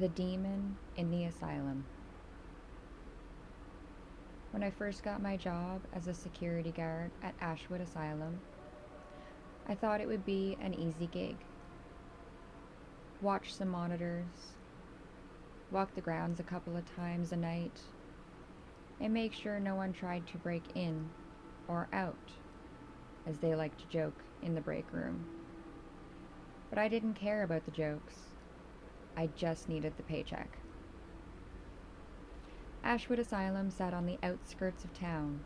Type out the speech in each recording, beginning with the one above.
The Demon in the Asylum. When I first got my job as a security guard at Ashwood Asylum, I thought it would be an easy gig. Watch some monitors, walk the grounds a couple of times a night, and make sure no one tried to break in or out, as they like to joke in the break room. But I didn't care about the jokes. I just needed the paycheck. Ashwood Asylum sat on the outskirts of town,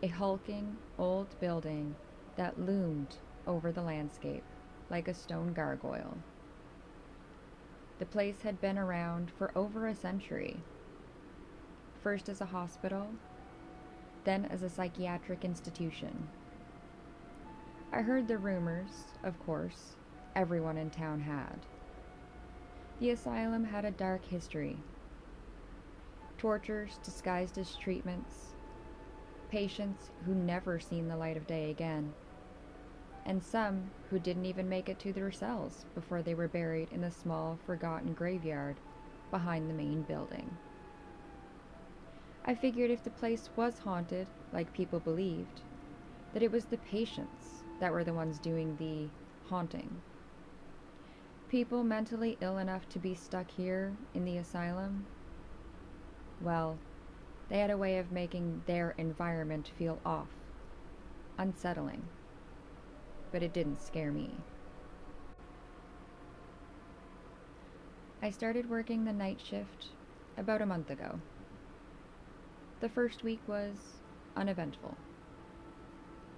a hulking old building that loomed over the landscape like a stone gargoyle. The place had been around for over a century, first as a hospital, then as a psychiatric institution. I heard the rumors, of course, everyone in town had. The asylum had a dark history. Tortures disguised as treatments, patients who never seen the light of day again, and some who didn't even make it to their cells before they were buried in a small, forgotten graveyard behind the main building. I figured if the place was haunted, like people believed, that it was the patients that were the ones doing the haunting. People mentally ill enough to be stuck here in the asylum, well, they had a way of making their environment feel off, unsettling. But it didn't scare me. I started working the night shift about a month ago. The first week was uneventful.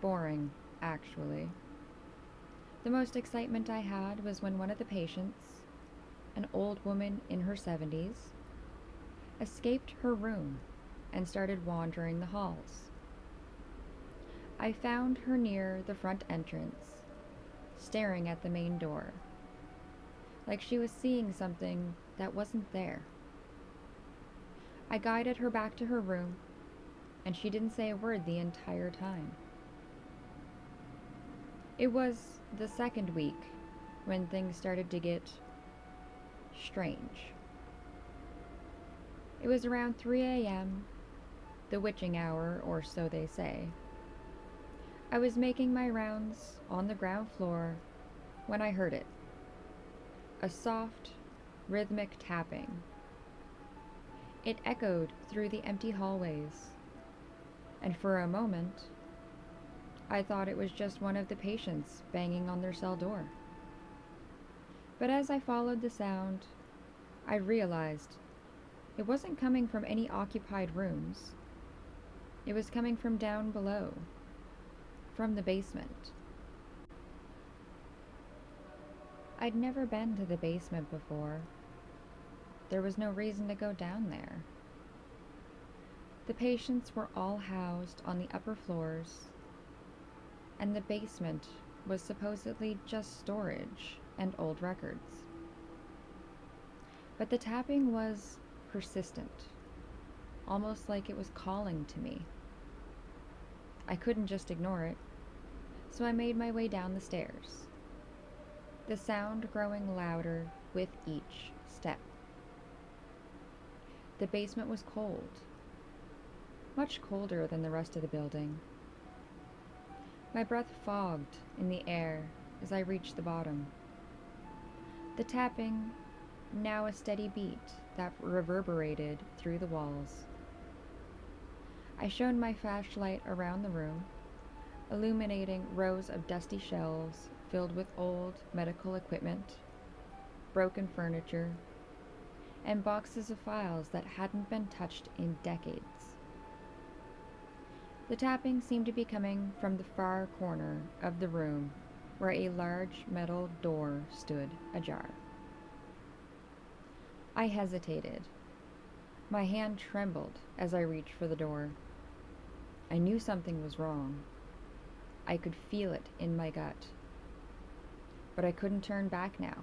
Boring, actually. The most excitement I had was when one of the patients, an old woman in her 70s, escaped her room and started wandering the halls. I found her near the front entrance, staring at the main door, like she was seeing something that wasn't there. I guided her back to her room, and she didn't say a word the entire time. It was the second week when things started to get strange. It was around 3 a.m., the witching hour, or so they say. I was making my rounds on the ground floor when I heard it. A soft, rhythmic tapping. It echoed through the empty hallways, and for a moment, I thought it was just one of the patients banging on their cell door. But as I followed the sound, I realized it wasn't coming from any occupied rooms. It was coming from down below, from the basement. I'd never been to the basement before. There was no reason to go down there. The patients were all housed on the upper floors, and the basement was supposedly just storage and old records. But the tapping was persistent, almost like it was calling to me. I couldn't just ignore it, so I made my way down the stairs, the sound growing louder with each step. The basement was cold, much colder than the rest of the building. My breath fogged in the air as I reached the bottom. The tapping, now a steady beat that reverberated through the walls. I shone my flashlight around the room, illuminating rows of dusty shelves filled with old medical equipment, broken furniture, and boxes of files that hadn't been touched in decades. The tapping seemed to be coming from the far corner of the room where a large metal door stood ajar. I hesitated. My hand trembled as I reached for the door. I knew something was wrong. I could feel it in my gut. But I couldn't turn back now.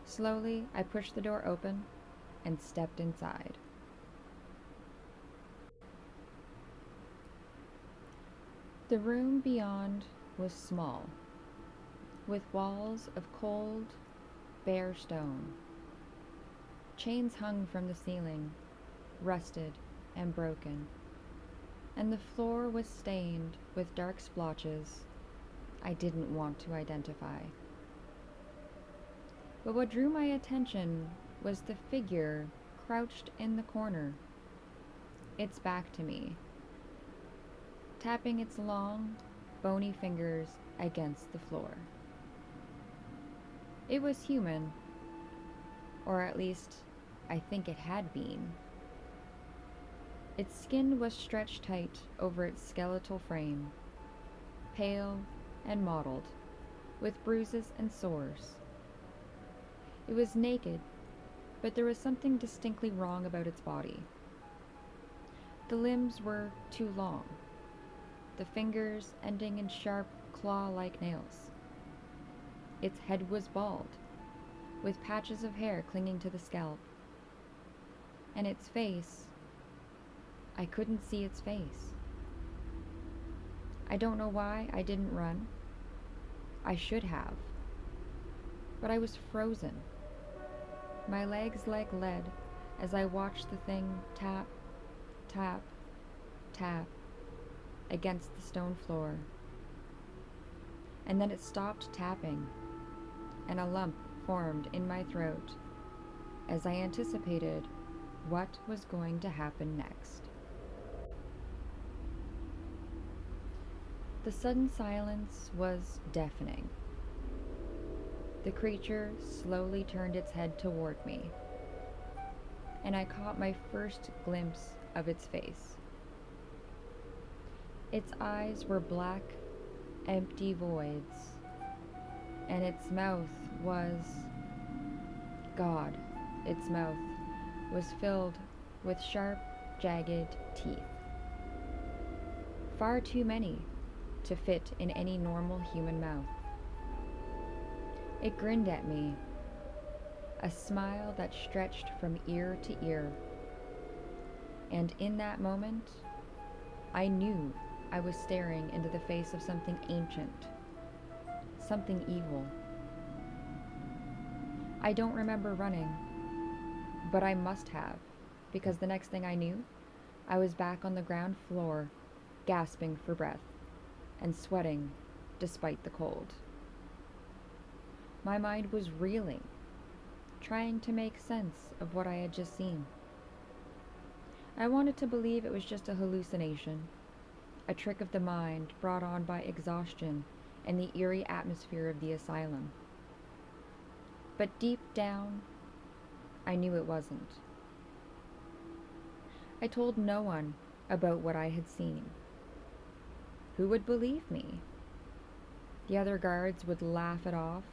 Slowly, I pushed the door open and stepped inside. The room beyond was small, with walls of cold, bare stone. Chains hung from the ceiling, rusted and broken, and the floor was stained with dark splotches I didn't want to identify. But what drew my attention was the figure crouched in the corner, its back to me, tapping its long, bony fingers against the floor. It was human, or at least I think it had been. Its skin was stretched tight over its skeletal frame, pale and mottled, with bruises and sores. It was naked, but there was something distinctly wrong about its body. The limbs were too long, the fingers ending in sharp, claw-like nails. Its head was bald, with patches of hair clinging to the scalp. And its face, I couldn't see its face. I don't know why I didn't run. I should have. But I was frozen. My legs like lead as I watched the thing tap, tap, tap against the stone floor. And then it stopped tapping, and a lump formed in my throat as I anticipated what was going to happen next. The sudden silence was deafening. The creature slowly turned its head toward me, and I caught my first glimpse of its face. Its eyes were black, empty voids, and its mouth was... God, its mouth was filled with sharp, jagged teeth. Far too many to fit in any normal human mouth. It grinned at me, a smile that stretched from ear to ear. And in that moment, I knew I was staring into the face of something ancient, something evil. I don't remember running, but I must have, because the next thing I knew, I was back on the ground floor, gasping for breath and sweating despite the cold. My mind was reeling, trying to make sense of what I had just seen. I wanted to believe it was just a hallucination, a trick of the mind brought on by exhaustion and the eerie atmosphere of the asylum. But deep down, I knew it wasn't. I told no one about what I had seen. Who would believe me? The other guards would laugh it off,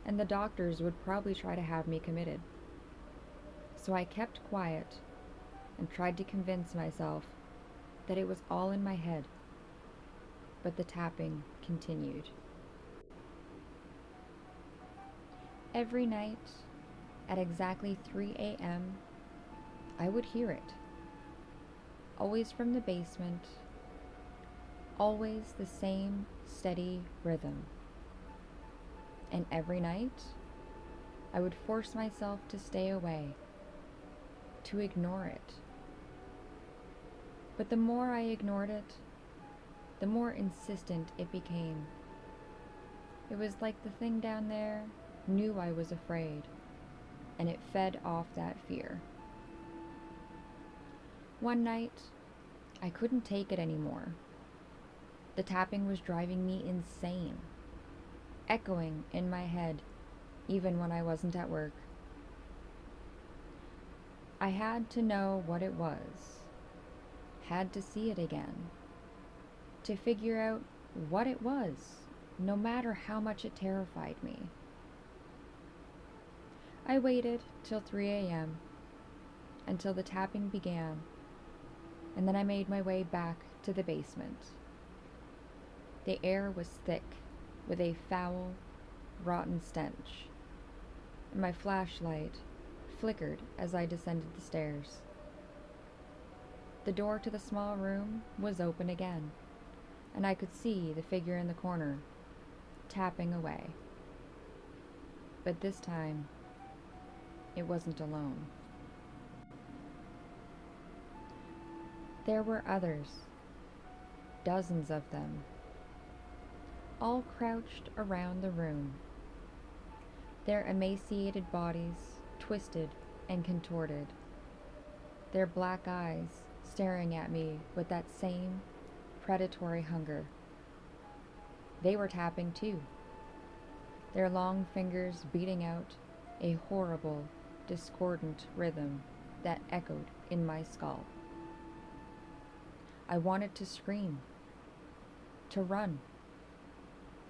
and the doctors would probably try to have me committed. So I kept quiet and tried to convince myself that it was all in my head. But the tapping continued. Every night, at exactly 3 a.m., I would hear it. Always from the basement, always the same steady rhythm. And every night, I would force myself to stay away, to ignore it. But the more I ignored it, the more insistent it became. It was like the thing down there knew I was afraid, and it fed off that fear. One night, I couldn't take it anymore. The tapping was driving me insane, echoing in my head, even when I wasn't at work. I had to know what it was, had to see it again, to figure out what it was, no matter how much it terrified me. I waited till 3 a.m., until the tapping began, and then I made my way back to the basement. The air was thick with a foul, rotten stench, and my flashlight flickered as I descended the stairs. The door to the small room was open again, and I could see the figure in the corner, tapping away. But this time, it wasn't alone. There were others, dozens of them, all crouched around the room, their emaciated bodies twisted and contorted, their black eyes staring at me with that same predatory hunger. They were tapping too, their long fingers beating out a horrible, discordant rhythm that echoed in my skull. I wanted to scream, to run,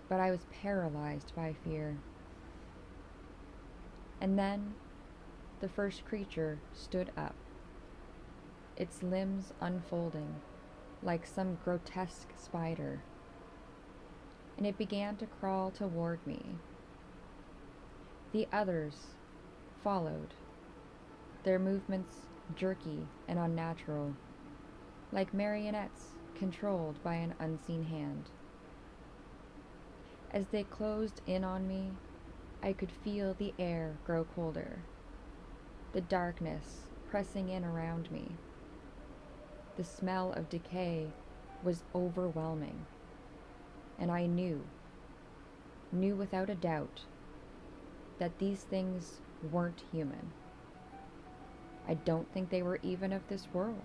but I was paralyzed by fear. And then the first creature stood up, its limbs unfolding like some grotesque spider, and it began to crawl toward me. The others followed, their movements jerky and unnatural, like marionettes controlled by an unseen hand. As they closed in on me, I could feel the air grow colder, the darkness pressing in around me. The smell of decay was overwhelming, and I knew without a doubt, that these things weren't human. I don't think they were even of this world.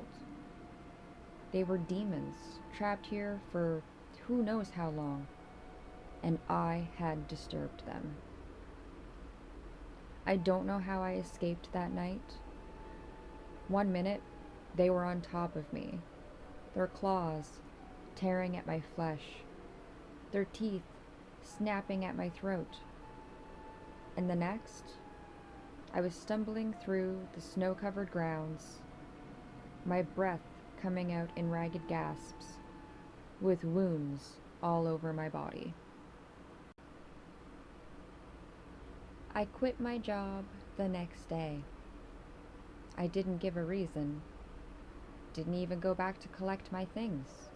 They were demons, trapped here for who knows how long, and I had disturbed them. I don't know how I escaped that night. One minute, they were on top of me, their claws tearing at my flesh, their teeth snapping at my throat. And the next, I was stumbling through the snow-covered grounds, my breath coming out in ragged gasps, with wounds all over my body. I quit my job the next day. I didn't give a reason, didn't even go back to collect my things.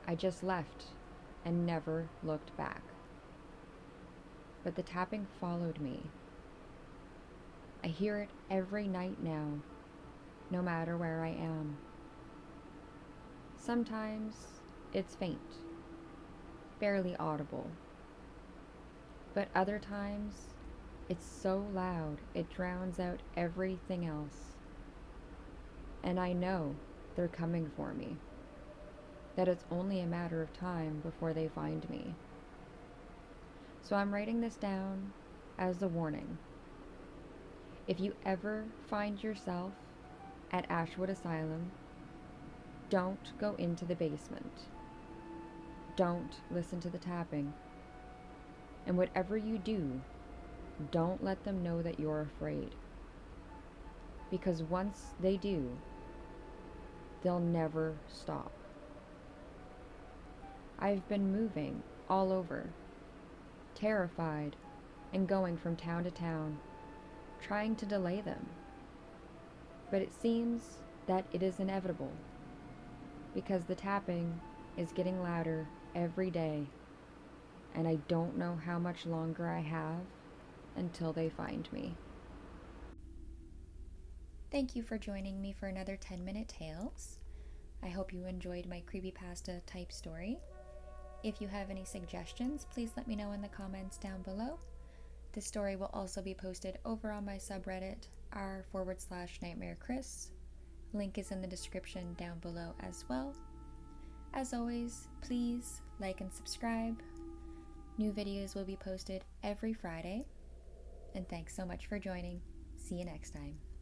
I just left and never looked back. But the tapping followed me. I hear it every night now, no matter where I am. Sometimes it's faint, barely audible. But other times, it's so loud it drowns out everything else. And I know they're coming for me, that it's only a matter of time before they find me. So I'm writing this down as a warning. If you ever find yourself at Ashwood Asylum, don't go into the basement. Don't listen to the tapping. And whatever you do, don't let them know that you're afraid. Because once they do, they'll never stop. I've been moving all over, terrified and going from town to town, trying to delay them. But it seems that it is inevitable, because the tapping is getting louder every day, and I don't know how much longer I have until they find me. Thank you for joining me for another 10-minute Tales. I hope you enjoyed my creepypasta type story. If you have any suggestions, please let me know in the comments down below. This story will also be posted over on my subreddit, r/NightmareKrys. Link is in the description down below as well. As always, please like and subscribe. New videos will be posted every Friday. And thanks so much for joining. See you next time.